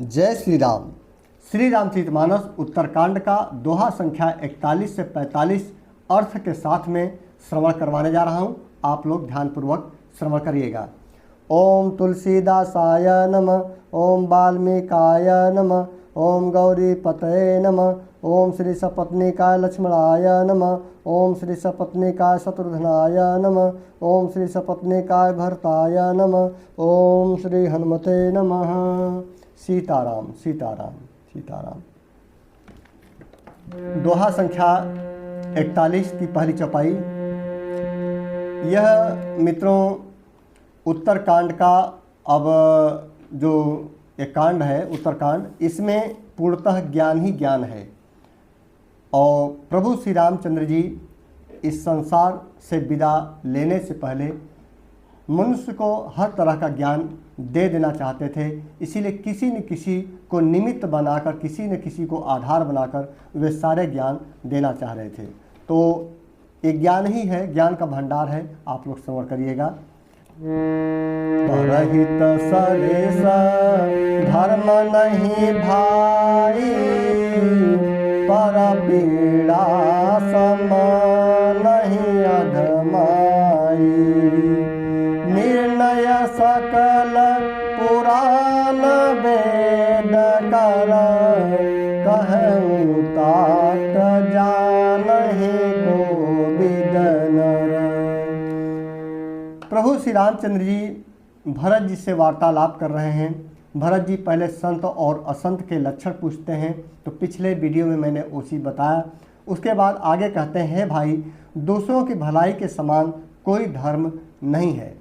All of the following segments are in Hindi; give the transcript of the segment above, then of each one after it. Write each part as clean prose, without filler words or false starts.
जय श्री राम। श्री रामचरितमानस उत्तरकांड का दोहा संख्या 41 से 45 अर्थ के साथ में श्रवण करवाने जा रहा हूँ। आप लोग ध्यानपूर्वक श्रवण करिएगा। ओम तुलसीदासाय नमः, ओम वाल्मीकाय नमः, ओम गौरीपतये नमः, ओम श्री सपत्नीकाय लक्ष्मणाय नमः, ओम श्री सपत्नीकाय शत्रुघ्नाय नमः, ओम श्री सपत्नीकाय भरताय नमः, ओम श्री हनुमते नमः। सीताराम सीताराम सीताराम। दोहा संख्या 41 की पहली चौपाई। यह मित्रों उत्तरकांड का अब जो एक कांड है उत्तरकांड, इसमें पूर्णतः ज्ञान ही ज्ञान है। और प्रभु श्री रामचंद्र जी इस संसार से विदा लेने से पहले मनुष्य को हर तरह का ज्ञान दे देना चाहते थे। इसीलिए किसी न किसी को निमित्त बनाकर, किसी न किसी को आधार बनाकर वे सारे ज्ञान देना चाह रहे थे। तो एक ज्ञान ही है, ज्ञान का भंडार है। आप लोग श्रवण करिएगा। परहित सरेस धर्म नहीं भाई, पर पीड़ा सम नहीं अधमाई। निर्णय सकल पुराण वेद कर, कहूँ तात जानहि गोविद नर। प्रभु श्री रामचंद्र जी भरत जी से वार्तालाप कर रहे हैं। भरत जी पहले संत और असंत के लक्षण पूछते हैं, तो पिछले वीडियो में मैंने उसी बताया। उसके बाद आगे कहते हैं, भाई दूसरों की भलाई के समान कोई धर्म नहीं है,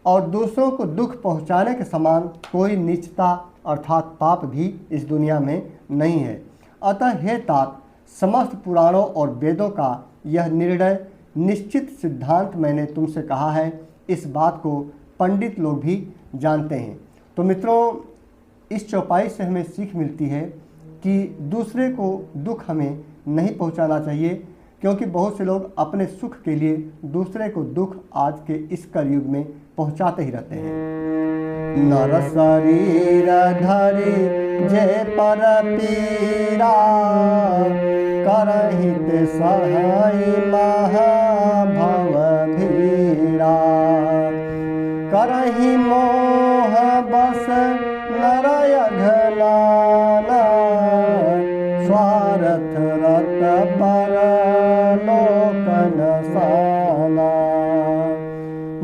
और दूसरों को दुख पहुंचाने के समान कोई नीचता अर्थात पाप भी इस दुनिया में नहीं है। अतः हे तात, समस्त पुराणों और वेदों का यह निर्णय निश्चित सिद्धांत मैंने तुमसे कहा है। इस बात को पंडित लोग भी जानते हैं। तो मित्रों, इस चौपाई से हमें सीख मिलती है कि दूसरे को दुख हमें नहीं पहुंचाना चाहिए, क्योंकि बहुत से लोग अपने सुख के लिए दूसरे को दुख आज के इस कलयुग में पहुंचाते ही रहते हैं। नर शरीर धरि जे पर पीरा, करहित सहाय महाभव भीरा। करहि मोह बस नरय घनाना, स्वार्थ रत पर लोकन साना।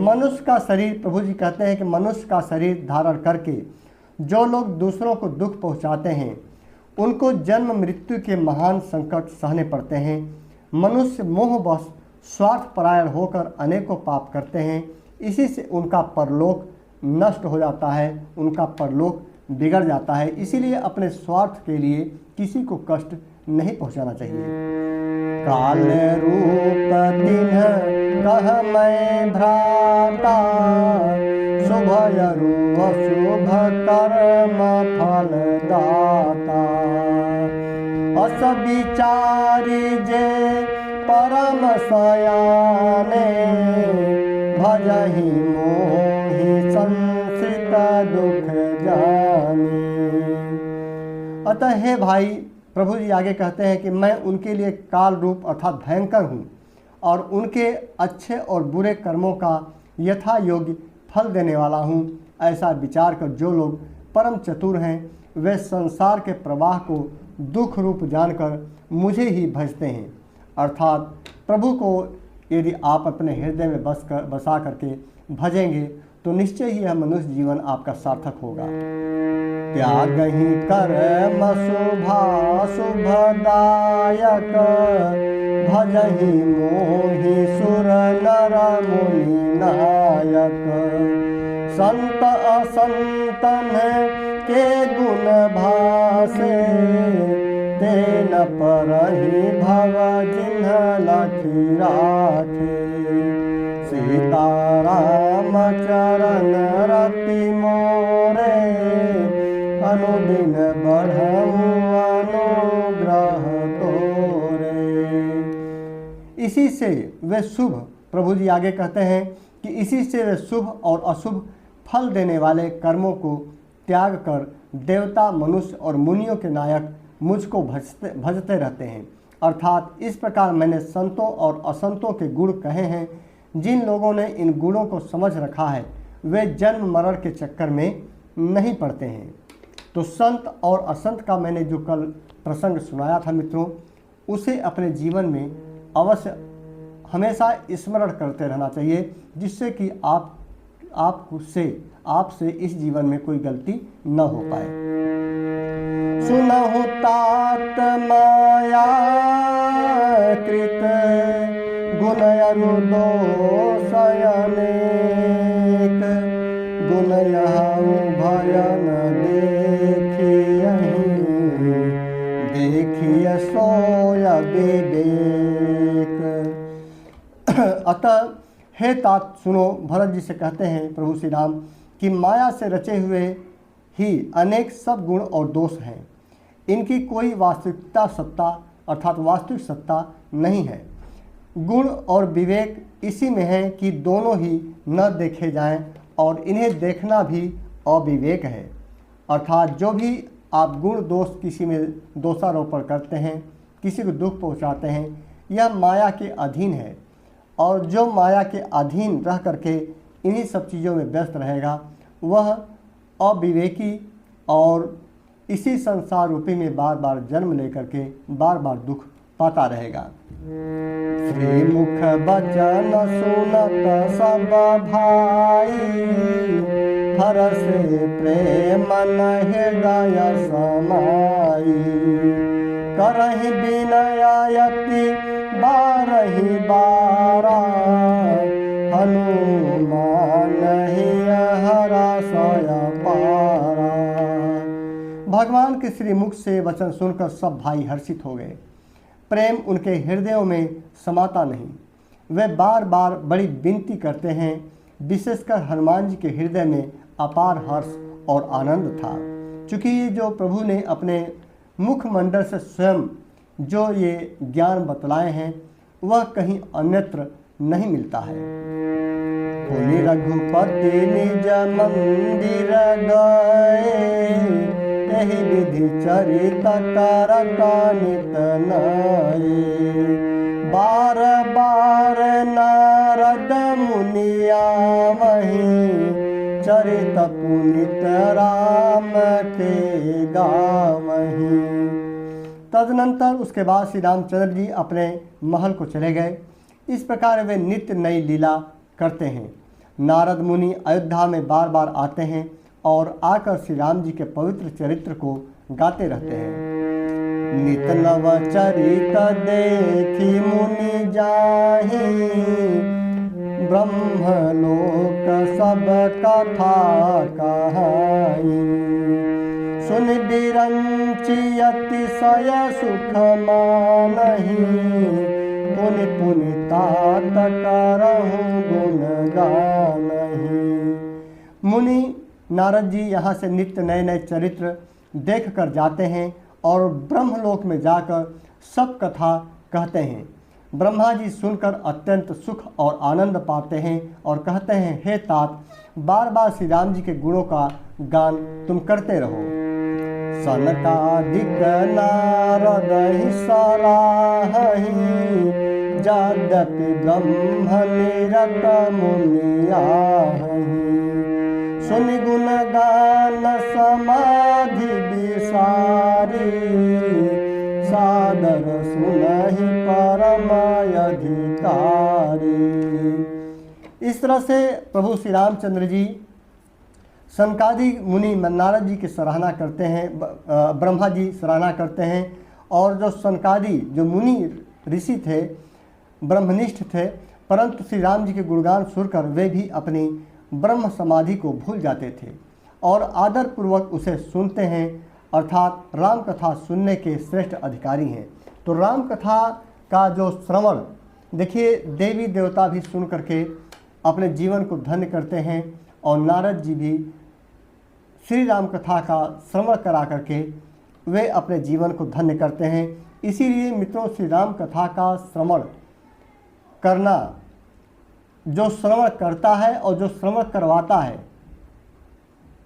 मनुष्य का शरीर, प्रभु जी कहते हैं कि मनुष्य का शरीर धारण करके जो लोग दूसरों को दुख पहुंचाते हैं, उनको जन्म मृत्यु के महान संकट सहने पड़ते हैं। मनुष्य मोहवश स्वार्थपरायण होकर अनेकों पाप करते हैं। इसी से उनका परलोक नष्ट हो जाता है, उनका परलोक बिगड़ जाता है। इसीलिए अपने स्वार्थ के लिए किसी को कष्ट नहीं पहुंचाना चाहिए। काल रूप तिन्ह कह मैं भ्राता, शुभ अशुभ कर्म फल दाता। अस विचारी जे परम सयाने, भजहि मोहि संसित दुख जाने। अतः हे भाई, प्रभु जी आगे कहते हैं कि मैं उनके लिए काल रूप अर्थात भयंकर हूँ, और उनके अच्छे और बुरे कर्मों का यथा योग्य फल देने वाला हूँ। ऐसा विचार कर जो लोग परम चतुर हैं, वे संसार के प्रवाह को दुख रूप जानकर मुझे ही भजते हैं। अर्थात प्रभु को यदि आप अपने हृदय में बसा करके भजेंगे, तो निश्चय ही यह मनुष्य जीवन आपका सार्थक होगा। त्यागहि कर्म शुभदायक, भजहि मोहि सुर नर मुनि नायक। संत असंतन के गुण भासे, तेन परहि भव जिन्ह लखि राखे। सीताराम चरण रति मोरे, अनुदिन बढ़ऊ अनुग्रह तोरे। इसी से वे शुभ, प्रभु जी आगे कहते हैं कि इसी से वे शुभ और अशुभ फल देने वाले कर्मों को त्याग कर देवता, मनुष्य और मुनियों के नायक मुझको भजते रहते हैं। अर्थात इस प्रकार मैंने संतों और असंतों के गुण कहे हैं। जिन लोगों ने इन गुणों को समझ रखा है वे जन्म मरण के चक्कर में नहीं पड़ते हैं। तो संत और असंत का मैंने जो कल प्रसंग सुनाया था मित्रों, उसे अपने जीवन में अवश्य हमेशा स्मरण करते रहना चाहिए, जिससे कि आपसे इस जीवन में कोई गलती न हो पाए। सुनहु तात माया कृत गुण अरु दोष अनेक, गुण यहु भयन देखिए सोय विवेक। अतः हे तात सुनो, भरत जी से कहते हैं प्रभु श्री राम कि माया से रचे हुए ही अनेक सब गुण और दोष हैं। इनकी कोई वास्तविकता सत्ता अर्थात वास्तविक सत्ता नहीं है। गुण और विवेक इसी में है कि दोनों ही न देखे जाएं, और इन्हें देखना भी अविवेक है। अर्थात जो भी आप गुण दोष किसी में दोषारोपण करते हैं, किसी को दुख पहुंचाते हैं, यह माया के अधीन है। और जो माया के अधीन रह करके इन्हीं सब चीज़ों में व्यस्त रहेगा वह अविवेकी और इसी संसार रूपी में बार बार जन्म लेकर के बार बार दुख पाता रहेगा। श्रीमुख बचन सुनत सब भाई, हरष प्रेम हृदय समाई, करहि विनयति बारहि बारा, हनुमान हरषय पारा। भगवान के श्री मुख से वचन सुनकर सब भाई हर्षित हो गए। प्रेम उनके हृदयों में समाता नहीं। वे बार बार बड़ी विनती करते हैं। विशेषकर हनुमान जी के हृदय में अपार हर्ष और आनंद था, क्योंकि ये जो प्रभु ने अपने मुखमंडल से स्वयं जो ये ज्ञान बतलाए हैं वह कहीं अन्यत्र नहीं मिलता है। बोले रघुपति निज मंदिर गए, यही विधि चरित करत नित नये, बार बार नारद मुनि आवहि, चरित पुनित राम के गावहि। तदनंतर उसके बाद श्री रामचंद्र जी अपने महल को चले गए। इस प्रकार वे नित्य नई लीला करते हैं। नारद मुनि अयोध्या में बार बार आते हैं और आकर श्री राम जी के पवित्र चरित्र को गाते रहते हैं। नित नव चरित देखी मुनि जाहि, ब्रह्मलोक सब कथा कहाई, सुन बिरंची अतिशय सुख मानहि, पुनि पुनि तात करहु गुण गानहि। मुनि नारद जी यहाँ से नित्य नए नए चरित्र देख कर जाते हैं और ब्रह्मलोक में जाकर सब कथा कहते हैं। ब्रह्मा जी सुनकर अत्यंत सुख और आनंद पाते हैं और कहते हैं, हे तात, बार बार श्री राम जी के गुणों का गान तुम करते रहो। सनकादिक नारद सराहहि, यद्यपि ब्रह्म निरत मुनि आहहि, सुनि गुण गान समाधि विसारी, सादर सुनहि परम अधिकारी। इस तरह से प्रभु श्री रामचंद्र जी सनकादि मुनि नारद जी की सराहना करते हैं, ब्रह्मा जी सराहना करते हैं, और जो सनकादि जो मुनि ऋषि थे, ब्रह्मनिष्ठ थे, परंतु श्री राम जी के गुणगान सुनकर वे भी अपनी ब्रह्म समाधि को भूल जाते थे और आदर पूर्वक उसे सुनते हैं। अर्थात राम कथा सुनने के श्रेष्ठ अधिकारी हैं। तो राम कथा का जो श्रवण, देखिए देवी देवता भी सुन करके अपने जीवन को धन्य करते हैं और नारद जी भी श्री राम कथा का श्रवण करा करके वे अपने जीवन को धन्य करते हैं। इसीलिए मित्रों, श्री राम कथा का श्रवण करना, जो श्रवण करता है और जो श्रवण करवाता है,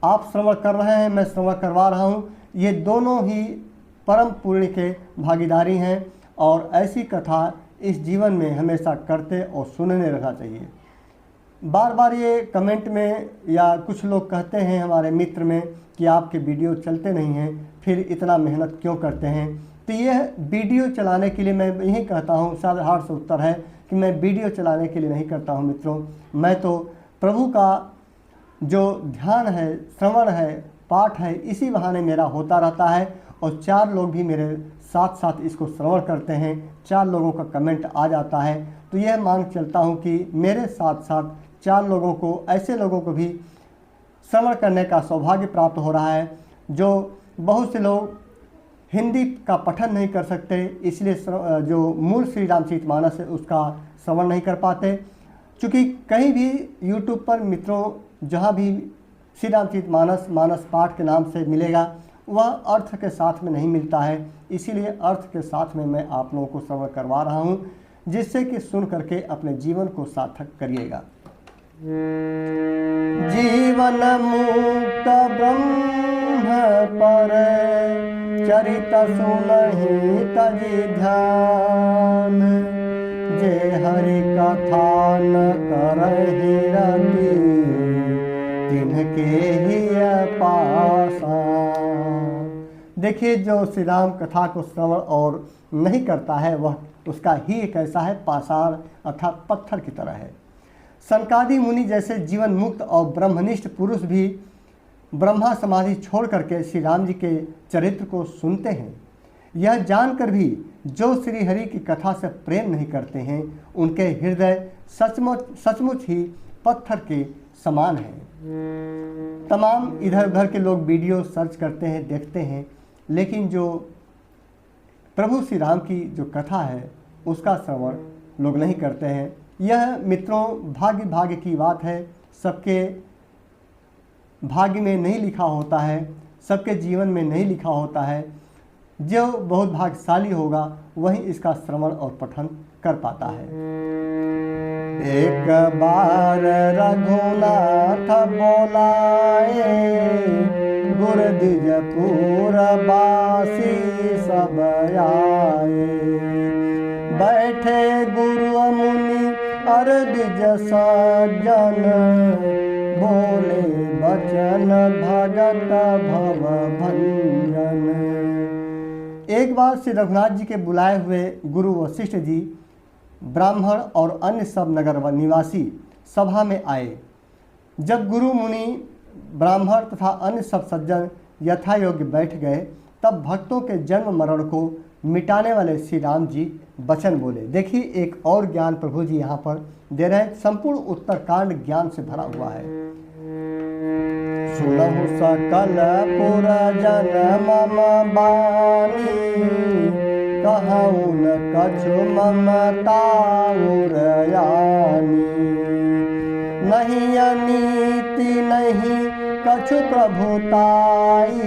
आप श्रवण कर रहे हैं, मैं श्रवण करवा रहा हूँ, ये दोनों ही परम पुण्य के भागीदारी हैं। और ऐसी कथा इस जीवन में हमेशा करते और सुनने रहना चाहिए। बार बार ये कमेंट में या कुछ लोग कहते हैं हमारे मित्र में कि आपके वीडियो चलते नहीं हैं, फिर इतना मेहनत क्यों करते हैं। तो यह वीडियो चलाने के लिए मैं यही कहता हूँ, साधारण से उत्तर है कि मैं वीडियो चलाने के लिए नहीं करता हूँ मित्रों। मैं तो प्रभु का जो ध्यान है, श्रवण है, पाठ है, इसी बहाने मेरा होता रहता है। और 4 लोग भी मेरे साथ साथ इसको श्रवण करते हैं, 4 लोगों का कमेंट आ जाता है। तो यह मान चलता हूँ कि मेरे साथ साथ 4 लोगों को, ऐसे लोगों को भी श्रवण करने का सौभाग्य प्राप्त हो रहा है। जो बहुत से लोग हिंदी का पठन नहीं कर सकते, इसलिए जो मूल श्री रामचरितमानस है उसका श्रवण नहीं कर पाते। क्योंकि कहीं भी यूट्यूब पर मित्रों जहाँ भी श्री रामचरितमानस मानस पाठ के नाम से मिलेगा, वह अर्थ के साथ में नहीं मिलता है। इसीलिए अर्थ के साथ में मैं आप लोगों को श्रवण करवा रहा हूँ, जिससे कि सुन करके अपने जीवन को सार्थक करिएगा। जीवन मुक्त ब्रह्म पर चरित सुनहि तजि ध्यान, जे हरि कथा न करहि रति, तिनके ही पासा। देखिए, जो श्री राम कथा को श्रवण और नहीं करता है, वह उसका ही एक ऐसा है पाषाण अर्थात पत्थर की तरह है। सनकादि मुनि जैसे जीवन मुक्त और ब्रह्मनिष्ठ पुरुष भी ब्रह्मा समाधि छोड़ करके श्री राम जी के चरित्र को सुनते हैं। यह जानकर भी जो श्री हरि की कथा से प्रेम नहीं करते हैं, उनके हृदय सचमुच ही पत्थर के समान है। तमाम इधर उधर के लोग वीडियो सर्च करते हैं, देखते हैं, लेकिन जो प्रभु श्री राम की जो कथा है उसका श्रवण लोग नहीं करते हैं। यह मित्रों भाग्य की बात है। सबके भाग्य में नहीं लिखा होता है, सबके जीवन में नहीं लिखा होता है। जो बहुत भाग्यशाली होगा वही इसका श्रवण और पठन कर पाता है। एक बार रघुनाथ बोलाए, गुर द्विजपुर बासी सब आए। बैठे गुरु मुनि अर द्विज सज्जन, बोले बचन भगत भव भंजन। एक बार श्री रघुनाथ जी के बुलाए हुए गुरु वशिष्ठ जी ब्राह्मण और अन्य सब नगर निवासी सभा में आए। जब गुरु मुनि ब्राह्मण तथा अन्य सब सज्जन यथा योग्य बैठ गए, तब भक्तों के जन्म मरण को मिटाने वाले श्री राम जी वचन बोले। देखिए, एक और ज्ञान प्रभु जी यहाँ पर दे रहे हैं, संपूर्ण उत्तरकांड ज्ञान से भरा हुआ है। सुनहु सकल पुर जन मम बानी, कहूँ न कछु ममता उरयानी। नहीं अनीति नहीं कछु प्रभुताई,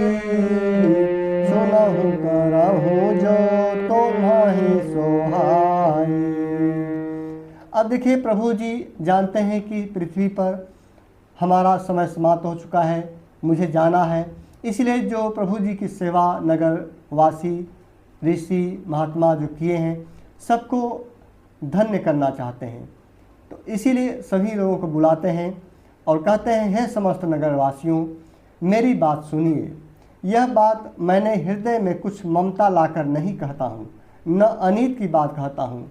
सुनहु करहु जो तुम्हि सोहाई। अब देखिए, प्रभु जी जानते हैं कि पृथ्वी पर हमारा समय समाप्त हो चुका है, मुझे जाना है। इसलिए जो प्रभु जी की सेवा नगर वासी ऋषि महात्मा जो किए हैं, सबको धन्य करना चाहते हैं। तो इसीलिए सभी लोगों को बुलाते हैं और कहते हैं, हे समस्त नगरवासियों, मेरी बात सुनिए। यह बात मैंने हृदय में कुछ ममता लाकर नहीं कहता हूँ, न अनीत की बात कहता हूँ,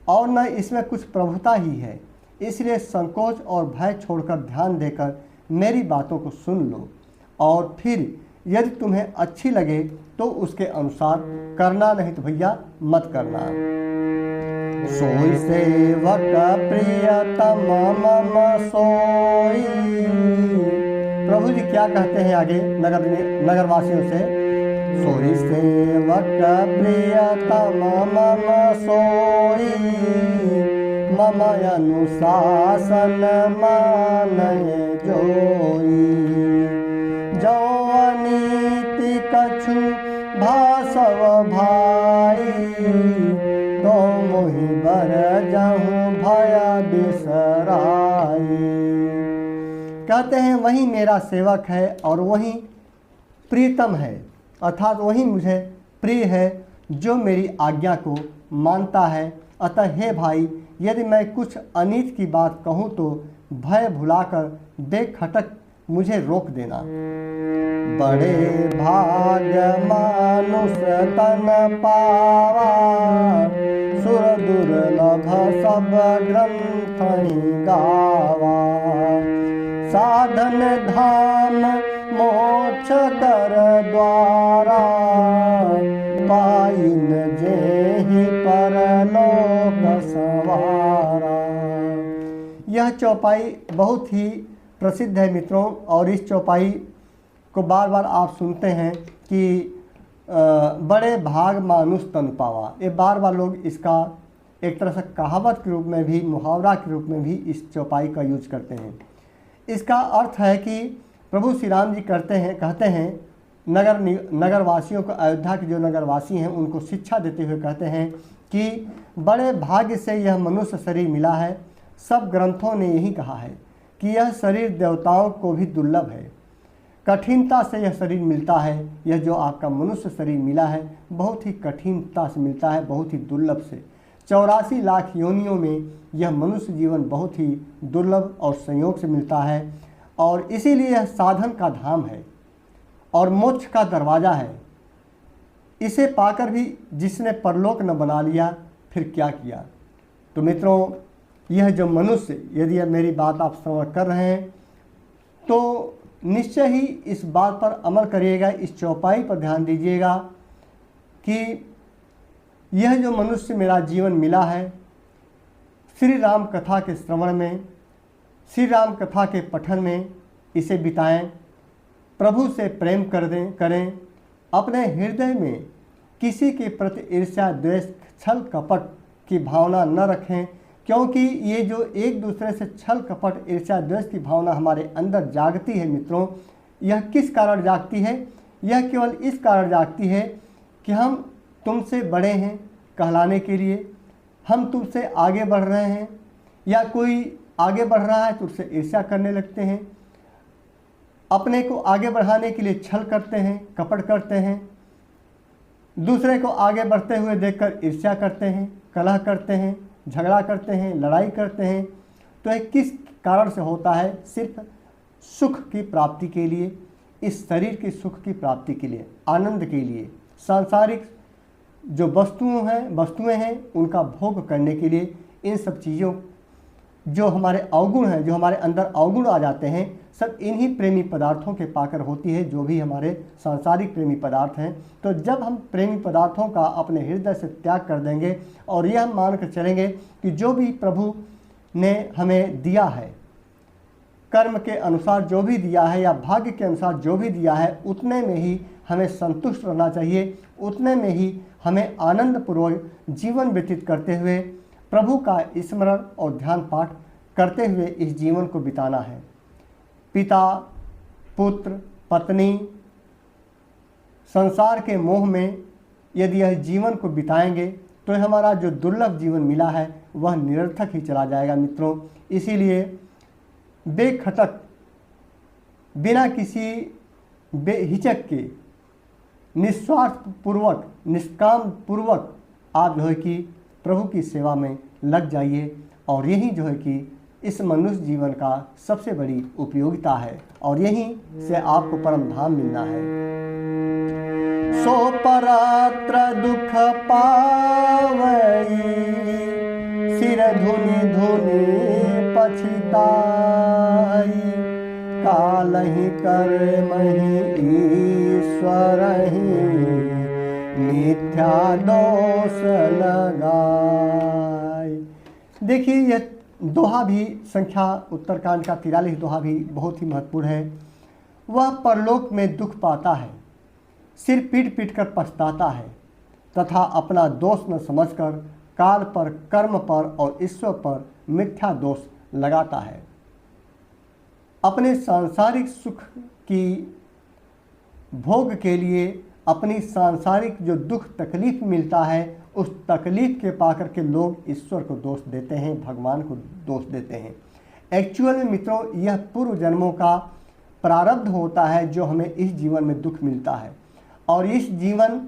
और न इसमें कुछ प्रभुता ही है। इसलिए संकोच और भय छोड़कर ध्यान देकर मेरी बातों को सुन लो, और फिर यदि तुम्हें अच्छी लगे तो उसके अनुसार करना, नहीं तो भैया मत करना। सोई सेवक प्रियतम मम सोई। प्रभु जी क्या कहते हैं आगे नगरवासियों से? सोई सेवक प्रियतम मम सोई, मम अनुशासन मानय जोई। जो अनीति कछु भासव भाई, तो मोहि बर जाहूँ भय बिसराई। कहते हैं वही मेरा सेवक है और वही प्रीतम है, अर्थात वही मुझे प्रिय है जो मेरी आज्ञा को मानता है। अतः हे भाई, यदि मैं कुछ अनीत की बात कहूँ तो भय भुलाकर बेखटक मुझे रोक देना। बड़े भाग्य मानुष तन पावा, सुर दुर्लभ सब ग्रंथ गावा। साधन धाम मोक्ष कर द्वारा, पाइन जेहि परलोक सवारा। यह चौपाई बहुत ही प्रसिद्ध है मित्रों, और इस चौपाई को बार बार आप सुनते हैं कि बड़े भाग मानुष तन पावा। ये बार बार लोग इसका एक तरह से कहावत के रूप में भी, मुहावरा के रूप में भी इस चौपाई का यूज करते हैं। इसका अर्थ है कि प्रभु श्री राम जी कहते हैं नगरवासियों को, अयोध्या के जो नगरवासी हैं उनको शिक्षा देते हुए कहते हैं कि बड़े भाग्य से यह मनुष्य शरीर मिला है। सब ग्रंथों ने यही कहा है कि यह शरीर देवताओं को भी दुर्लभ है। कठिनता से यह शरीर मिलता है। यह जो आपका मनुष्य शरीर मिला है बहुत ही कठिनता से मिलता है, बहुत ही दुर्लभ से। 84 लाख योनियों में यह मनुष्य जीवन बहुत ही दुर्लभ और संयोग से मिलता है, और इसीलिए यह साधन का धाम है और मोक्ष का दरवाज़ा है। इसे पाकर भी जिसने परलोक न बना लिया फिर क्या किया। तो मित्रों, यह जो मनुष्य, यदि अब मेरी बात आप श्रवण कर रहे हैं तो निश्चय ही इस बात पर अमल करिएगा, इस चौपाई पर ध्यान दीजिएगा कि यह जो मनुष्य मेरा जीवन मिला है, श्री राम कथा के श्रवण में, श्री राम कथा के पठन में इसे बिताएं, प्रभु से प्रेम करें, अपने हृदय में किसी के प्रति ईर्ष्या द्वेष छल कपट की भावना न रखें, क्योंकि ये जो एक दूसरे से छल कपट ईर्ष्या द्वेष की भावना हमारे अंदर जागती है मित्रों, यह किस कारण जागती है? यह केवल इस कारण जागती है कि हम तुमसे बड़े हैं कहलाने के लिए, हम तुमसे आगे बढ़ रहे हैं, या कोई आगे बढ़ रहा है तो उससे ईर्ष्या करने लगते हैं, अपने को आगे बढ़ाने के लिए छल करते हैं, कपट करते हैं, दूसरे को आगे बढ़ते हुए देखकर ईर्ष्या करते हैं, कलह करते हैं, झगड़ा करते हैं, लड़ाई करते हैं। तो यह किस कारण से होता है? सिर्फ सुख की प्राप्ति के लिए, इस शरीर के सुख की प्राप्ति के लिए, आनंद के लिए, सांसारिक जो वस्तुएं हैं उनका भोग करने के लिए। इन सब चीज़ों जो हमारे अवगुण हैं, जो हमारे अंदर अवगुण आ जाते हैं, सब इन्हीं प्रेमी पदार्थों के पाकर होती है, जो भी हमारे सांसारिक प्रेमी पदार्थ हैं। तो जब हम प्रेमी पदार्थों का अपने हृदय से त्याग कर देंगे और यह हम मान कर चलेंगे कि जो भी प्रभु ने हमें दिया है, कर्म के अनुसार जो भी दिया है या भाग्य के अनुसार जो भी दिया है, उतने में ही हमें संतुष्ट रहना चाहिए, उतने में ही हमें आनंदपूर्वक जीवन व्यतीत करते हुए प्रभु का स्मरण और ध्यान पाठ करते हुए इस जीवन को बिताना है। पिता, पुत्र, पत्नी, संसार के मोह में यदि यह जीवन को बिताएंगे तो हमारा जो दुर्लभ जीवन मिला है वह निरर्थक ही चला जाएगा मित्रों। इसीलिए बेखटक, बिना किसी बेहिचक के, निस्वार्थ पूर्वक, निष्काम पूर्वक आप जो है कि प्रभु की सेवा में लग जाइए, और यही जो है कि इस मनुष्य जीवन का सबसे बड़ी उपयोगिता है, और यहीं से आपको परम धाम मिलना है। सो परात्र दुख पावई, सिर धुनि धुनि पछिताई, कालहि कर्महि ईश्वरहि, मिथ्या दोष लगाई। देखिए, यह दोहा भी, संख्या उत्तरकांड का 43 दोहा भी बहुत ही महत्वपूर्ण है। वह परलोक में दुख पाता है, सिर पीट पीट कर पछताता है, तथा अपना दोष न समझकर काल पर, कर्म पर और ईश्वर पर मिथ्या दोष लगाता है। अपने सांसारिक सुख की भोग के लिए, अपनी सांसारिक जो दुख तकलीफ मिलता है, उस तकलीफ के पाकर के लोग ईश्वर को दोष देते हैं, भगवान को दोष देते हैं। एक्चुअल में मित्रों यह पूर्व जन्मों का प्रारब्ध होता है जो हमें इस जीवन में दुख मिलता है, और इस जीवन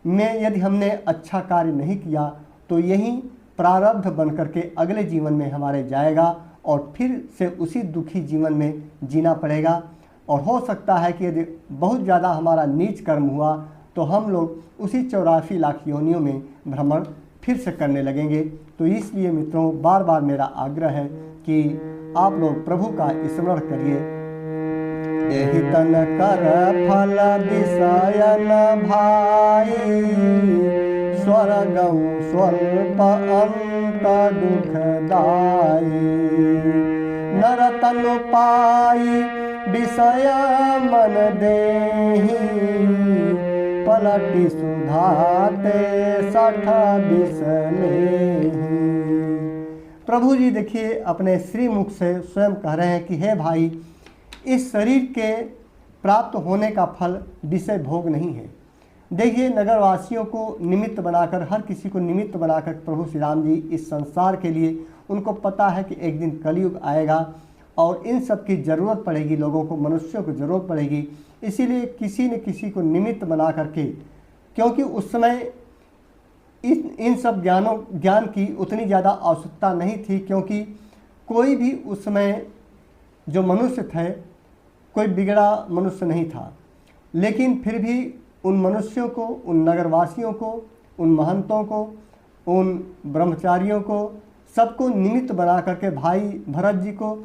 में यदि हमने अच्छा कार्य नहीं किया तो यही प्रारब्ध बन करके अगले जीवन में हमारे जाएगा और फिर से उसी दुखी जीवन में जीना पड़ेगा। और हो सकता है कि यदि बहुत ज़्यादा हमारा नीच कर्म हुआ तो हम लोग उसी 84 लाख योनियों में भ्रमण फिर से करने लगेंगे। तो इसलिए मित्रों बार बार मेरा आग्रह है कि आप लोग प्रभु का स्मरण करिए। एहि तन कर फल विषयन भाई, स्वर्गौ स्वल्प अंत दुखदाई। नर तनु पाई विषय मन देहि, पलटि सुधाते 60 विष लेहि। प्रभु जी देखिए अपने श्री मुख से स्वयं कह रहे हैं कि हे भाई, इस शरीर के प्राप्त होने का फल विषय भोग नहीं है। देखिए नगरवासियों को निमित्त बनाकर, हर किसी को निमित्त बनाकर प्रभु श्री राम जी इस संसार के लिए, उनको पता है कि एक दिन कलयुग आएगा और इन सब की ज़रूरत पड़ेगी, लोगों को, मनुष्यों को ज़रूरत पड़ेगी। इसीलिए किसी न किसी को निमित्त बना करके, क्योंकि उस समय इन सब ज्ञान की उतनी ज़्यादा आवश्यकता नहीं थी, क्योंकि कोई भी उस समय जो मनुष्य थे कोई बिगड़ा मनुष्य नहीं था। लेकिन फिर भी उन मनुष्यों को, उन नगरवासियों को, उन महंतों को, उन ब्रह्मचारियों को, सबको निमित्त बना करके, भाई भरत जी को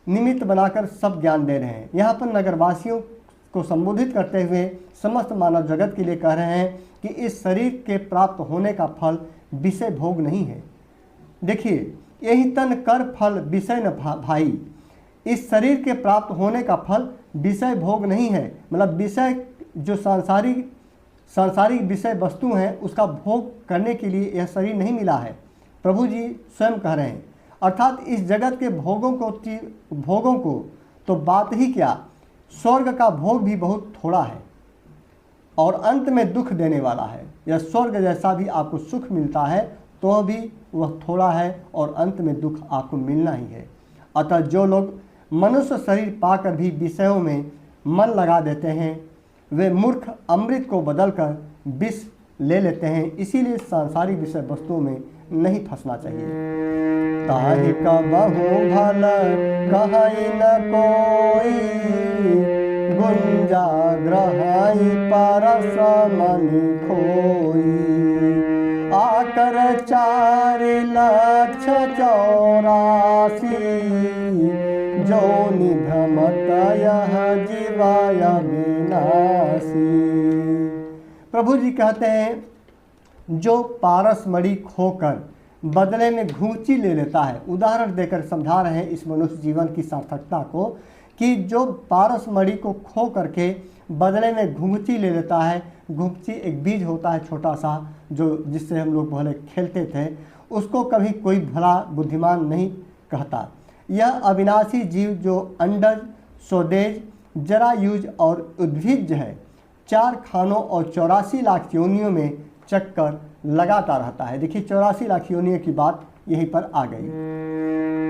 निमित्त बनाकर सब ज्ञान दे रहे हैं। यहाँ पर नगरवासियों को संबोधित करते हुए समस्त मानव जगत के लिए कह रहे हैं कि इस शरीर के प्राप्त होने का फल विषय भोग नहीं है। देखिए यही तन कर फल विषय न भाई, इस शरीर के प्राप्त होने का फल विषय भोग नहीं है। मतलब विषय जो सांसारिक विषय वस्तु हैं उसका भोग करने के लिए यह शरीर नहीं मिला है। प्रभु जी स्वयं कह रहे हैं, अर्थात इस जगत के भोगों को तो बात ही क्या, स्वर्ग का भोग भी बहुत थोड़ा है और अंत में दुख देने वाला है। यह स्वर्ग जैसा भी आपको सुख मिलता है तो भी वह थोड़ा है और अंत में दुख आपको मिलना ही है। अतः जो लोग मनुष्य शरीर पाकर भी विषयों में मन लगा देते हैं वे मूर्ख अमृत को बदलकर विष ले लेते हैं। इसीलिए सांसारिक विषय वस्तुओं में नहीं फंसना चाहिए। ताहि कबहु भल कहई न कोई, गुंजा ग्रहाई परस मनि खोई। आकर 4 लाख 84 जोनि भ्रमत यह जीवाय विनाशी। प्रभु जी कहते हैं जो पारस मणि खोकर बदले में घूंची ले लेता है, उदाहरण देकर समझा रहे हैं इस मनुष्य जीवन की सार्थकता को, कि जो पारस मणि को खो करके बदले में घुंघची ले लेता है। घुंघची एक बीज होता है छोटा सा, जो जिससे हम लोग पहले खेलते थे, उसको कभी कोई भला बुद्धिमान नहीं कहता। यह अविनाशी जीव जो अंडज, स्वदेज, जरायुज और उद्भिज है, 4 खानों और 84 लाख योनियों में चक्कर लगाता रहता है। देखिए 84 लाख योनियों की बात यहीं पर आ गई।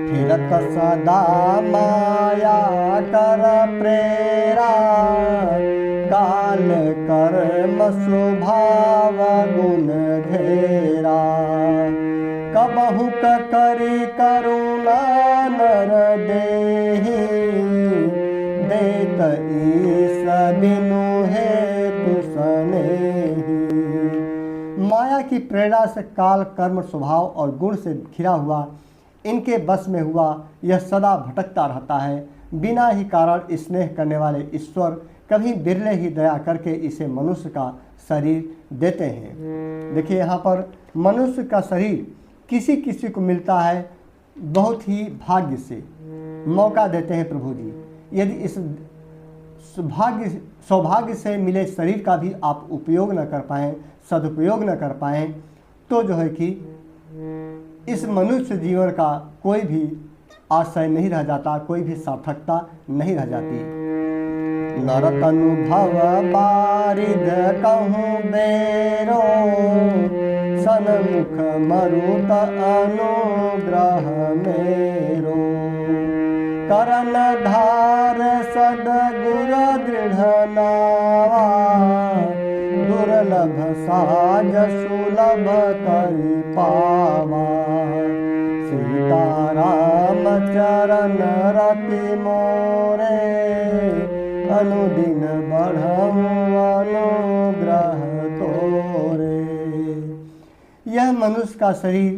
फिरत सदा माया कर प्रेरा, काल कर्म स्वभाव गुण घेरा। कबहु करी करुणा नर देहि, देत ईस बिनु हेतु सनेहि। माया की प्रेरणा से काल कर्म स्वभाव और गुण से घिरा हुआ, इनके बस में हुआ, यह सदा भटकता रहता है। बिना ही कारण स्नेह करने वाले ईश्वर कभी बिरले ही दया करके इसे मनुष्य का शरीर देते हैं। देखिए यहाँ पर मनुष्य का शरीर किसी किसी को मिलता है, बहुत ही भाग्य से मौका देते हैं प्रभु जी। यदि इस सौभाग्य से मिले शरीर का भी आप उपयोग न कर पाएँ, सदुपयोग न कर पाएँ, तो जो है कि इस मनुष्य जीवन का कोई भी आशय नहीं रह जाता, कोई भी सार्थकता नहीं रह जाती। नरतनु भव बारिद कहूँ बेरो, सनमुख मरुत अनुग्रह मेरो। बनावा, दुर्लभ साज सुलभ करि पावा। सीताराम चरण रति मोरे, अनुदिन बढ़म अनुग्रह तोरे। यह मनुष्य का शरीर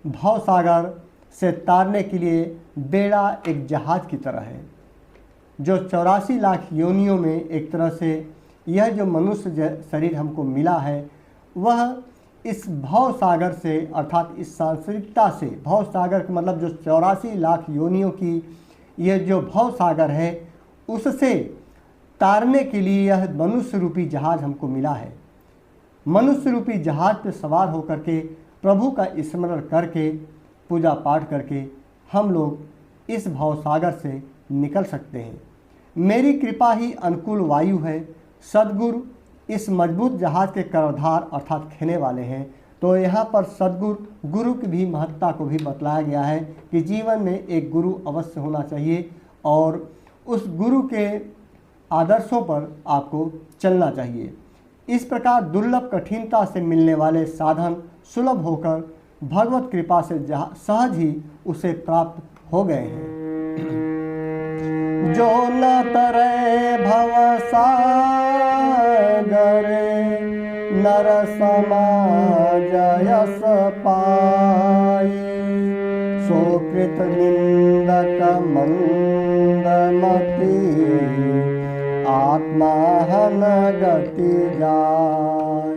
भव सागर से तारने के लिए बेड़ा एक जहाज की तरह है, जो 84 लाख योनियों में एक तरह से यह जो मनुष्य शरीर हमको मिला है, वह इस भव सागर से अर्थात इस सांसारिकता से, भव सागर का मतलब जो 84 लाख योनियों की यह जो भव सागर है, उससे तारने के लिए यह मनुष्य रूपी जहाज हमको मिला है। मनुष्य रूपी जहाज पर सवार होकर के प्रभु का स्मरण करके, पूजा पाठ करके हम लोग इस भव सागर से निकल सकते हैं। मेरी कृपा ही अनुकूल वायु है। सद्गुरु इस मजबूत जहाज के कर्णधार अर्थात खेने वाले हैं। तो यहाँ पर सद्गुरु गुरु की भी महत्ता को भी बतलाया गया है कि जीवन में एक गुरु अवश्य होना चाहिए और उस गुरु के आदर्शों पर आपको चलना चाहिए। इस प्रकार दुर्लभ कठिनता से मिलने वाले साधन सुलभ होकर भगवत कृपा से सहज ही उसे प्राप्त हो गए हैं। जो न तरे भव सागरे, नर समाज यस पाई। सो कृत निंदक मंदमति, आत्मा हन गति जाय।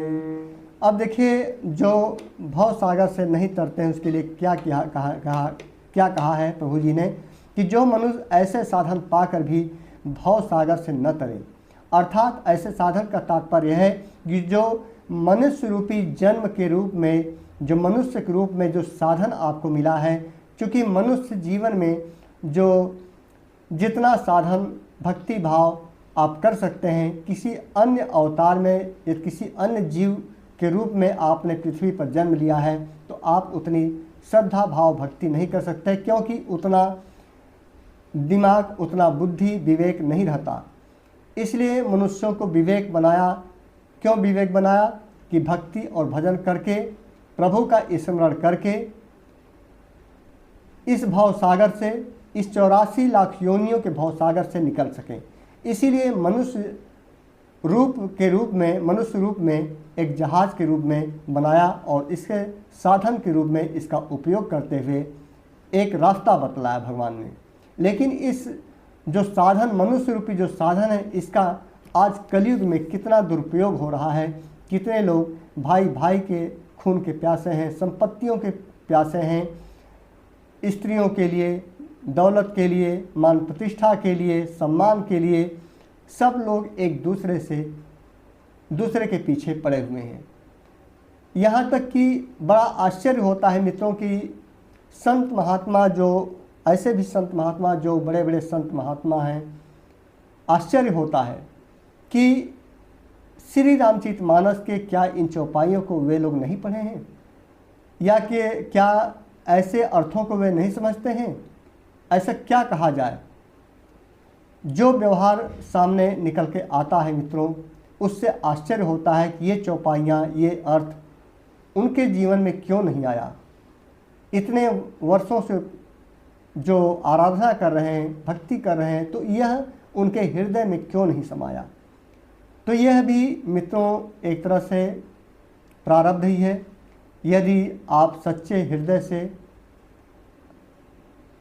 अब देखिए, जो भव सागर से नहीं तरते हैं उसके लिए क्या कहा है प्रभु जी ने कि जो मनुष्य ऐसे साधन पाकर भी भव सागर से न तरे, अर्थात ऐसे साधन का तात्पर्य है कि जो मनुष्य रूपी जन्म के रूप में, जो मनुष्य के रूप में जो साधन आपको मिला है, क्योंकि मनुष्य जीवन में जो जितना साधन भक्ति भाव आप कर सकते हैं, किसी अन्य अवतार में या किसी अन्य जीव के रूप में आपने पृथ्वी पर जन्म लिया है तो आप उतनी श्रद्धा भाव भक्ति नहीं कर सकते, क्योंकि उतना दिमाग, उतना बुद्धि विवेक नहीं रहता। इसलिए मनुष्यों को विवेक बनाया। क्यों विवेक बनाया? कि भक्ति और भजन करके, प्रभु का स्मरण करके इस भव सागर से, इस 84 लाख योनियों के भव सागर से निकल सकें। इसीलिए मनुष्य रूप में एक जहाज के रूप में बनाया और इसके साधन के रूप में इसका उपयोग करते हुए एक रास्ता बतलाया भगवान ने। लेकिन इस जो साधन, मनुष्य रूपी जो साधन है, इसका आज कलयुग में कितना दुरुपयोग हो रहा है। कितने लोग भाई भाई के खून के प्यासे हैं, संपत्तियों के प्यासे हैं, स्त्रियों के लिए, दौलत के लिए, मान प्रतिष्ठा के लिए, सम्मान के लिए, सब लोग एक दूसरे के पीछे पड़े हुए हैं। यहाँ तक कि बड़ा आश्चर्य होता है मित्रों की संत महात्मा, जो ऐसे भी संत महात्मा जो बड़े बड़े संत महात्मा हैं, आश्चर्य होता है कि श्री रामचरितमानस के क्या इन चौपाइयों को वे लोग नहीं पढ़े हैं, या कि क्या ऐसे अर्थों को वे नहीं समझते हैं। ऐसा क्या कहा जाए? जो व्यवहार सामने निकल के आता है मित्रों, उससे आश्चर्य होता है कि ये चौपाइयाँ, ये अर्थ उनके जीवन में क्यों नहीं आया। इतने वर्षों से जो आराधना कर रहे हैं, भक्ति कर रहे हैं, तो यह उनके हृदय में क्यों नहीं समाया। तो यह भी मित्रों एक तरह से प्रारब्ध ही है। यदि आप सच्चे हृदय से,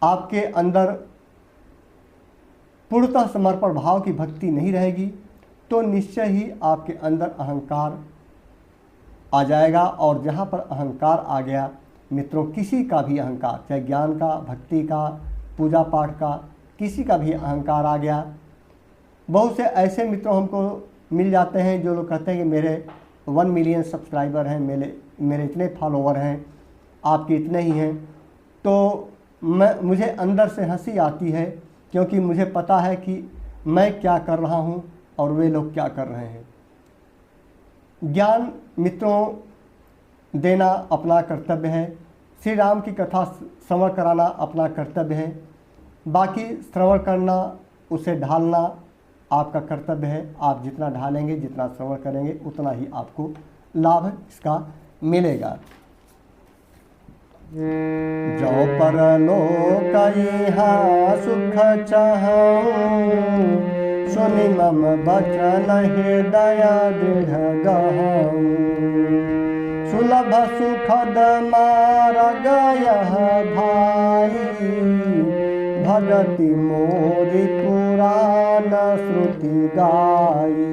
आपके अंदर पूर्णतः समर्पण भाव की भक्ति नहीं रहेगी, तो निश्चय ही आपके अंदर अहंकार आ जाएगा। और जहाँ पर अहंकार आ गया मित्रों, किसी का भी अहंकार, चाहे ज्ञान का, भक्ति का, पूजा पाठ का, किसी का भी अहंकार आ गया। बहुत से ऐसे मित्रों हमको मिल जाते हैं जो लोग कहते हैं कि मेरे 1 मिलियन सब्सक्राइबर हैं, मेरे इतने फॉलोवर हैं, आपके इतने ही हैं। तो मुझे अंदर से हंसी आती है, क्योंकि मुझे पता है कि मैं क्या कर रहा हूँ और वे लोग क्या कर रहे हैं। ज्ञान मित्रों देना अपना कर्तव्य है, श्री राम की कथा श्रवण कराना अपना कर्तव्य है, बाकी श्रवण करना, उसे ढालना, आपका कर्तव्य है। आप जितना ढालेंगे, जितना श्रवण करेंगे, उतना ही आपको लाभ इसका मिलेगा। जो परलोक इहाँ सुख चाहूं, सुनि मम बचन हृदय दृढ़ गहूं। सुलभ सुखद मार्ग यह भाई, भगति मोरि पुराण श्रुति गाई।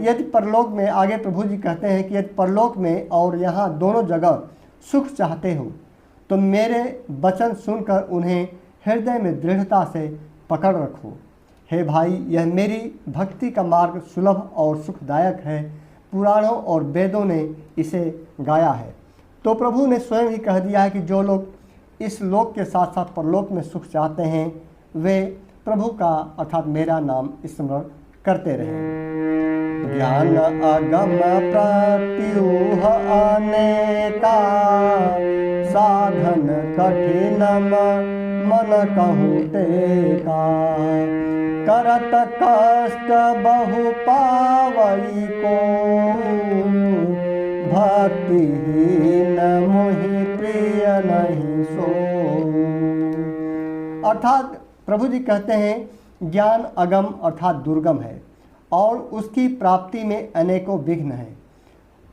यदि परलोक में, आगे प्रभु जी कहते हैं कि यदि परलोक में और यहाँ दोनों जगह सुख चाहते हो तो मेरे वचन सुनकर उन्हें हृदय में दृढ़ता से पकड़ रखो। हे भाई, यह मेरी भक्ति का मार्ग सुलभ और सुखदायक है। पुराणों और वेदों ने इसे गाया है। तो प्रभु ने स्वयं ही कह दिया है कि जो लोग इस लोक के साथ साथ परलोक में सुख चाहते हैं वे प्रभु का अर्थात मेरा नाम स्मरण करते रहें। ज्ञान अगम प्रत्यूह अनेका, साधन कठिन मन कहूँ टेका। करत कष्ट बहु पावई को, भक्तिहीन मोहि प्रिय नहीं सो। अर्थात प्रभु जी कहते हैं ज्ञान अगम अर्थात दुर्गम है और उसकी प्राप्ति में अनेकों विघ्न हैं।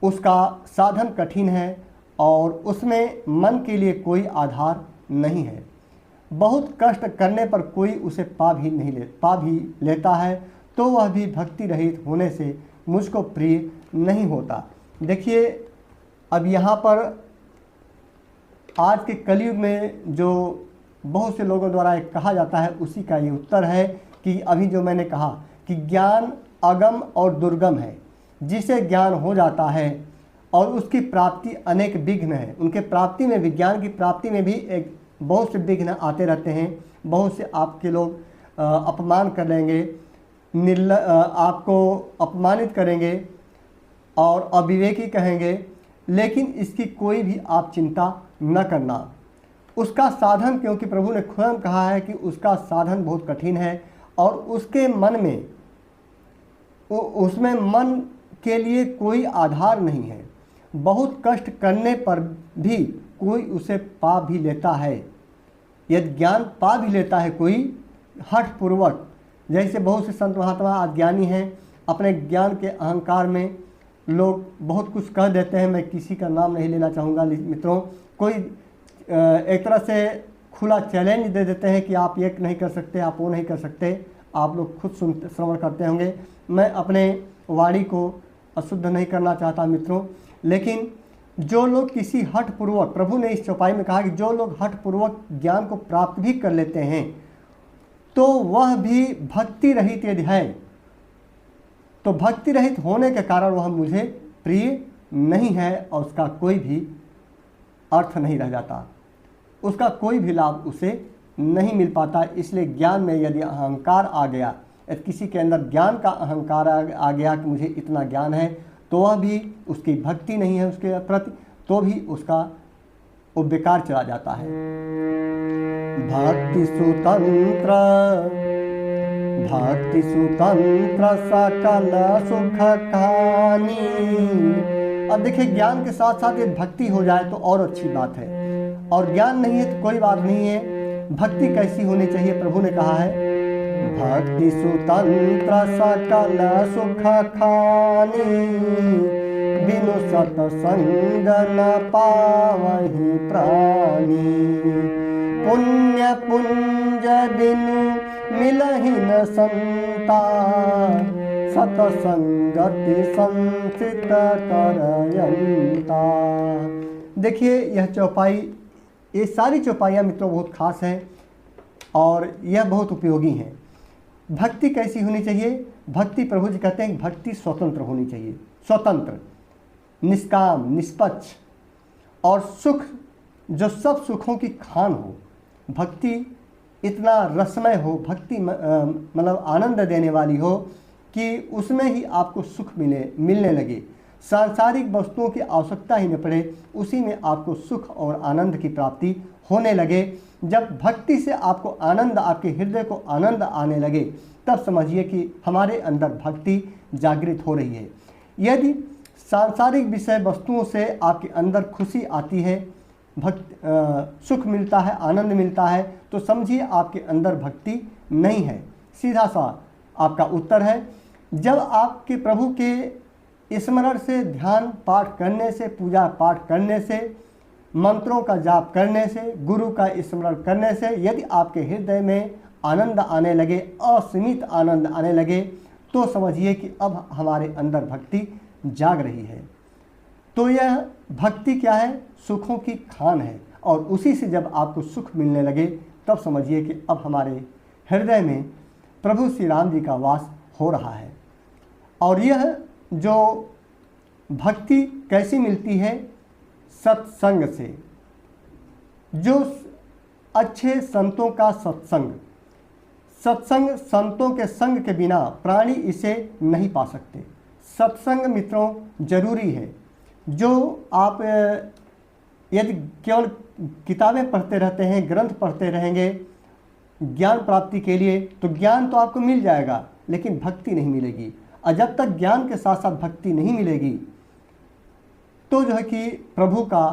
उसका साधन कठिन है और उसमें मन के लिए कोई आधार नहीं है। बहुत कष्ट करने पर कोई उसे पा भी लेता है तो वह भी भक्ति रहित होने से मुझको प्रिय नहीं होता। देखिए, अब यहाँ पर आज के कलयुग में जो बहुत से लोगों द्वारा एक कहा जाता है उसी का ये उत्तर है कि अभी जो मैंने कहा कि ज्ञान अगम और दुर्गम है। जिसे ज्ञान हो जाता है और उसकी प्राप्ति अनेक विघ्न है, उनके प्राप्ति में, विज्ञान की प्राप्ति में भी एक बहुत से विघ्न आते रहते हैं। बहुत से आपके लोग अपमान कर लेंगे, आपको अपमानित करेंगे और अविवेकी कहेंगे, लेकिन इसकी कोई भी आप चिंता न करना। उसका साधन, क्योंकि प्रभु ने स्वयं कहा है कि उसका साधन बहुत कठिन है और उसके मन में, उसमें मन के लिए कोई आधार नहीं है। बहुत कष्ट करने पर भी कोई उसे पा भी लेता है। यदि ज्ञान पा भी लेता है कोई हठपूर्वक, जैसे बहुत से संत महात्मा अज्ञानी हैं, अपने ज्ञान के अहंकार में लोग बहुत कुछ कह देते हैं। मैं किसी का नाम नहीं लेना चाहूँगा मित्रों। कोई एक तरह से खुला चैलेंज दे देते हैं कि आप ये नहीं कर सकते, आप वो नहीं कर सकते। आप लोग खुद श्रवण करते होंगे। मैं अपने वाणी को अशुद्ध नहीं करना चाहता मित्रों, लेकिन जो लोग किसी हठपूर्वक, प्रभु ने इस चौपाई में कहा कि जो लोग हठपूर्वक ज्ञान को प्राप्त भी कर लेते हैं तो वह भी भक्ति रहित यदि है तो भक्ति रहित होने के कारण वह मुझे प्रिय नहीं है और उसका कोई भी अर्थ नहीं रह जाता, उसका कोई भी लाभ उसे नहीं मिल पाता। इसलिए ज्ञान में यदि अहंकार आ गया, यदि किसी के अंदर ज्ञान का अहंकार आ गया कि मुझे इतना ज्ञान है, तो वह भी, उसकी भक्ति नहीं है उसके प्रति, तो भी उसका वो बेकार चला जाता है। भक्ति सुतंत्र सकल सुख कहानी। अब देखिए, ज्ञान के साथ साथ यदि भक्ति हो जाए तो और अच्छी बात है, और ज्ञान नहीं है तो कोई बात नहीं है। भक्ति कैसी होनी चाहिए? प्रभु ने कहा है भक्ति सुतंत्र सकल सुख खानी, बिनु सतसंग न पावहि प्राणी। पुण्य पुंज बिनु मिलहि न संता, सतसंगति संचित करयंता। देखिए, यह चौपाई, ये सारी चौपाइयाँ मित्रों बहुत खास हैं और यह बहुत उपयोगी हैं। भक्ति कैसी होनी चाहिए? भक्ति, प्रभु जी कहते हैं भक्ति स्वतंत्र होनी चाहिए, स्वतंत्र, निष्काम, निष्पक्ष और सुख, जो सब सुखों की खान हो। भक्ति इतना रसमय हो, भक्ति मतलब आनंद देने वाली हो कि उसमें ही आपको सुख मिलने लगे। सांसारिक वस्तुओं की आवश्यकता ही न पड़े, उसी में आपको सुख और आनंद की प्राप्ति होने लगे। जब भक्ति से आपको आनंद, आपके हृदय को आनंद आने लगे, तब समझिए कि हमारे अंदर भक्ति जागृत हो रही है। यदि सांसारिक विषय वस्तुओं से आपके अंदर खुशी आती है, सुख मिलता है, आनंद मिलता है, तो समझिए आपके अंदर भक्ति नहीं है। सीधा सा आपका उत्तर है, जब आपके प्रभु के स्मरण से, ध्यान पाठ करने से, पूजा पाठ करने से, मंत्रों का जाप करने से, गुरु का स्मरण करने से यदि आपके हृदय में आनंद आने लगे, असीमित आनंद आने लगे, तो समझिए कि अब हमारे अंदर भक्ति जाग रही है। तो यह भक्ति क्या है? सुखों की खान है। और उसी से जब आपको सुख मिलने लगे, तब समझिए कि अब हमारे हृदय में प्रभु श्री राम जी का वास हो रहा है। और यह जो भक्ति कैसी मिलती है? सत्संग से। जो अच्छे संतों का सत्संग, संतों के संग के बिना प्राणी इसे नहीं पा सकते। सत्संग मित्रों जरूरी है। जो आप यदि केवल किताबें पढ़ते रहते हैं, ग्रंथ पढ़ते रहेंगे ज्ञान प्राप्ति के लिए, तो ज्ञान तो आपको मिल जाएगा, लेकिन भक्ति नहीं मिलेगी। और जब तक ज्ञान के साथ साथ भक्ति नहीं मिलेगी, तो जो है कि प्रभु का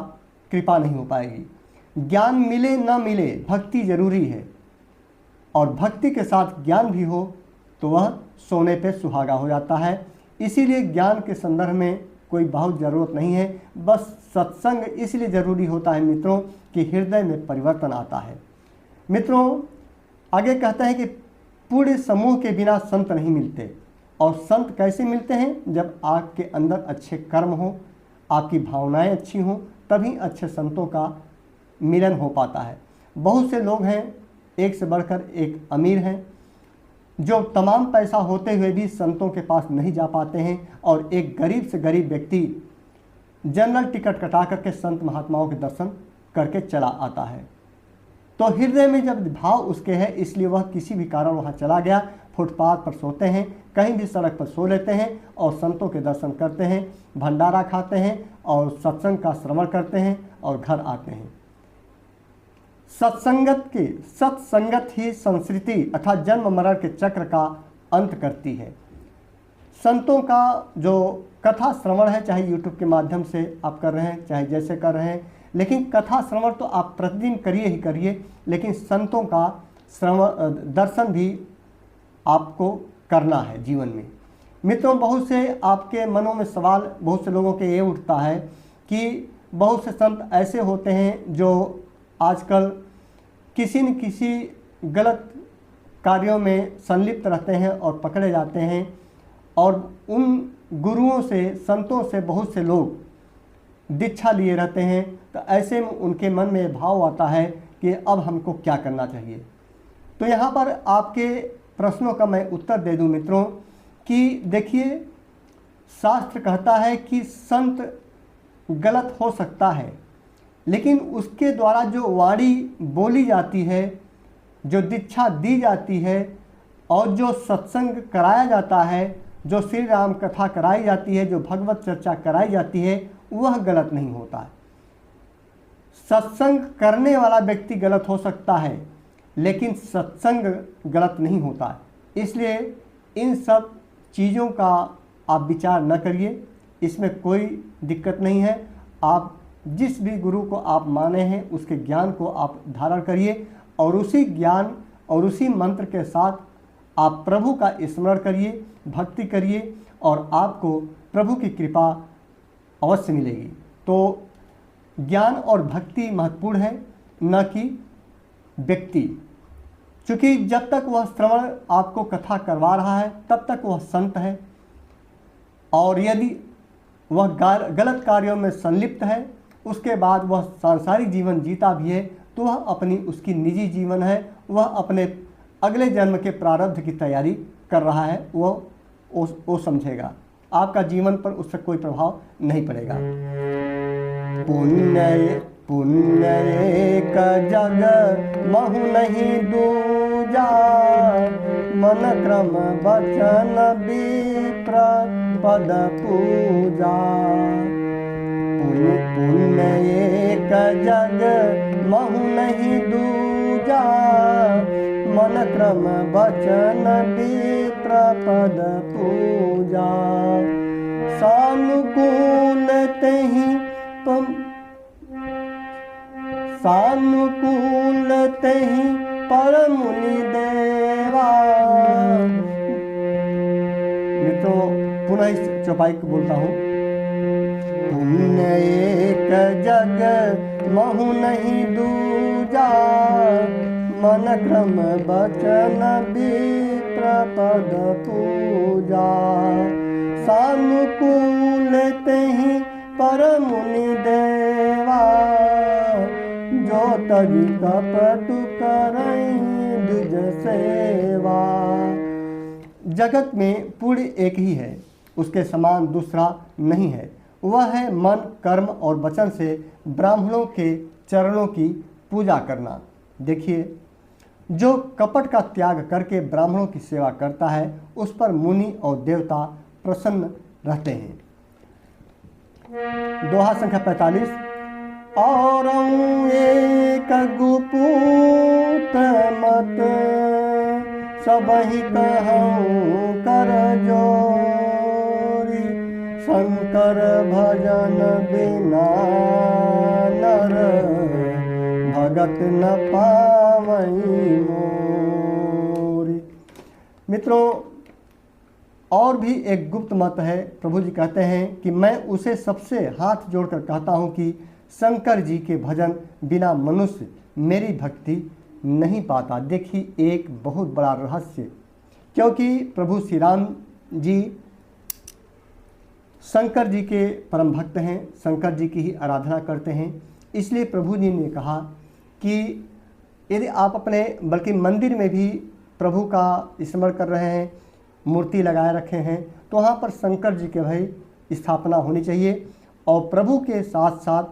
कृपा नहीं हो पाएगी। ज्ञान मिले ना मिले, भक्ति जरूरी है। और भक्ति के साथ ज्ञान भी हो तो वह सोने पे सुहागा हो जाता है। इसीलिए ज्ञान के संदर्भ में कोई बहुत ज़रूरत नहीं है, बस सत्संग इसलिए ज़रूरी होता है मित्रों कि हृदय में परिवर्तन आता है। मित्रों आगे कहते हैं कि पूरे समूह के बिना संत नहीं मिलते। और संत कैसे मिलते हैं? जब आपके अंदर अच्छे कर्म हो, आपकी भावनाएं अच्छी हों, तभी अच्छे संतों का मिलन हो पाता है। बहुत से लोग हैं, एक से बढ़कर एक अमीर हैं, जो तमाम पैसा होते हुए भी संतों के पास नहीं जा पाते हैं। और एक गरीब से गरीब व्यक्ति जनरल टिकट कटा करके संत महात्माओं के दर्शन करके चला आता है। तो हृदय में जब भाव उसके है, इसलिए वह किसी भी कारण वहाँ चला गया, फुटपाथ पर सोते हैं, कहीं भी सड़क पर सो लेते हैं और संतों के दर्शन करते हैं, भंडारा खाते हैं और सत्संग का श्रवण करते हैं और घर आते हैं। सत्संगत ही संस्कृति अर्थात जन्म मरण के चक्र का अंत करती है। संतों का जो कथा श्रवण है, चाहे यूट्यूब के माध्यम से आप कर रहे हैं, चाहे जैसे कर रहे हैं, लेकिन कथा श्रवण तो आप प्रतिदिन करिए ही करिए, लेकिन संतों का श्रवण दर्शन भी आपको करना है जीवन में। मित्रों बहुत से आपके मनों में सवाल बहुत से लोगों के ये उठता है कि बहुत से संत ऐसे होते हैं जो आजकल किसी न किसी गलत कार्यों में संलिप्त रहते हैं और पकड़े जाते हैं। और उन गुरुओं से, संतों से बहुत से लोग दीक्षा लिए रहते हैं। तो ऐसे में उनके मन में भाव आता है कि अब हमको क्या करना चाहिए। तो यहाँ पर आपके प्रश्नों का मैं उत्तर दे दूँ मित्रों कि देखिए, शास्त्र कहता है कि संत गलत हो सकता है, लेकिन उसके द्वारा जो वाणी बोली जाती है, जो दीक्षा दी जाती है और जो सत्संग कराया जाता है, जो श्री राम कथा कराई जाती है, जो भगवत चर्चा कराई जाती है, वह गलत नहीं होता है। सत्संग करने वाला व्यक्ति गलत हो सकता है, लेकिन सत्संग गलत नहीं होता है। इसलिए इन सब चीज़ों का आप विचार न करिए, इसमें कोई दिक्कत नहीं है। आप जिस भी गुरु को आप माने हैं उसके ज्ञान को आप धारण करिए और उसी ज्ञान और उसी मंत्र के साथ आप प्रभु का स्मरण करिए, भक्ति करिए और आपको प्रभु की कृपा अवश्य मिलेगी। तो ज्ञान और भक्ति महत्वपूर्ण है, न कि व्यक्ति। क्योंकि जब तक वह श्रवण आपको कथा करवा रहा है तब तक वह संत है, और यदि वह गलत कार्यों में संलिप्त है, उसके बाद वह सांसारिक जीवन जीता भी है, तो वह अपनी उसकी निजी जीवन है, वह अपने अगले जन्म के प्रारब्ध की तैयारी कर रहा है, वो समझेगा। आपका जीवन पर उससे कोई प्रभाव नहीं पड़ेगा। पुण्य एक जग महु नहीं दूजा, मन क्रम वचन विप्र पद पूजा। क्रम बचन विप्र पद पूजा सानुकूल तेहि पर मुनि देवा। मित्रों पुनः इस चौपाई को बोलता हूँ। पुण्य एक जग महु नहीं दूजा मन क्रम बचन विप्र पद पूजा सानुकूल तेहि पर मुनि देवा जो तजी कपटु करई द्विज सेवा। जगत में पुण्य एक ही है, उसके समान दूसरा नहीं है। वह है मन कर्म और वचन से ब्राह्मणों के चरणों की पूजा करना। देखिए, जो कपट का त्याग करके ब्राह्मणों की सेवा करता है उस पर मुनि और देवता प्रसन्न रहते हैं। दोहा संख्या 45। और एक गुपूत मत सबहि कहूँ कर जोरी शंकर भजन बिना नर भगत न पावई मोरी। मित्रों, और भी एक गुप्त मत है। प्रभु जी कहते हैं कि मैं उसे सबसे हाथ जोड़कर कहता हूँ कि शंकर जी के भजन बिना मनुष्य मेरी भक्ति नहीं पाता। देखिए, एक बहुत बड़ा रहस्य, क्योंकि प्रभु श्री राम जी शंकर जी के परम भक्त हैं, शंकर जी की ही आराधना करते हैं। इसलिए प्रभु जी ने कहा कि यदि आप अपने बल्कि मंदिर में भी प्रभु का स्मरण कर रहे हैं, मूर्ति लगाए रखे हैं, तो वहाँ पर शंकर जी के भाई स्थापना होनी चाहिए और प्रभु के साथ साथ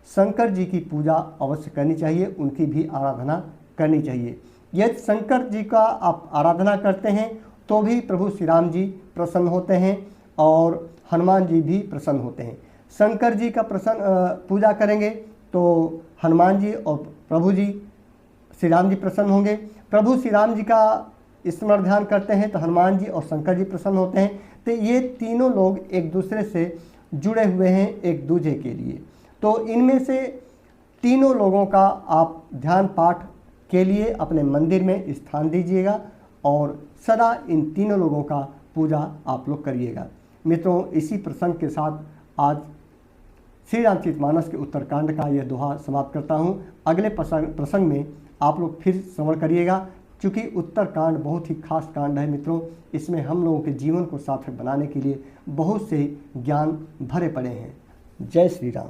शंकर जी की पूजा अवश्य करनी चाहिए, उनकी भी आराधना करनी चाहिए। यदि शंकर जी का आप आराधना करते हैं तो भी प्रभु श्री राम जी प्रसन्न होते हैं और हनुमान जी भी प्रसन्न होते हैं। शंकर जी का पूजा करेंगे तो हनुमान जी और प्रभु जी श्री राम जी प्रसन्न होंगे। प्रभु श्री राम जी का स्मरण ध्यान करते हैं तो हनुमान जी और शंकर जी प्रसन्न होते हैं। तो ये तीनों लोग एक दूसरे से जुड़े हुए हैं एक दूसरे के लिए। तो इनमें से तीनों लोगों का आप ध्यान पाठ के लिए अपने मंदिर में स्थान दीजिएगा और सदा इन तीनों लोगों का पूजा आप लोग करिएगा। मित्रों, इसी प्रसंग के साथ आज श्री रामचरितमानस के उत्तरकांड का यह दोहा समाप्त करता हूँ। अगले प्रसंग में आप लोग फिर श्रवण करिएगा, क्योंकि उत्तरकांड बहुत ही खास कांड है। मित्रों, इसमें हम लोगों के जीवन को सार्थक बनाने के लिए बहुत से ज्ञान भरे पड़े हैं। जय श्री राम।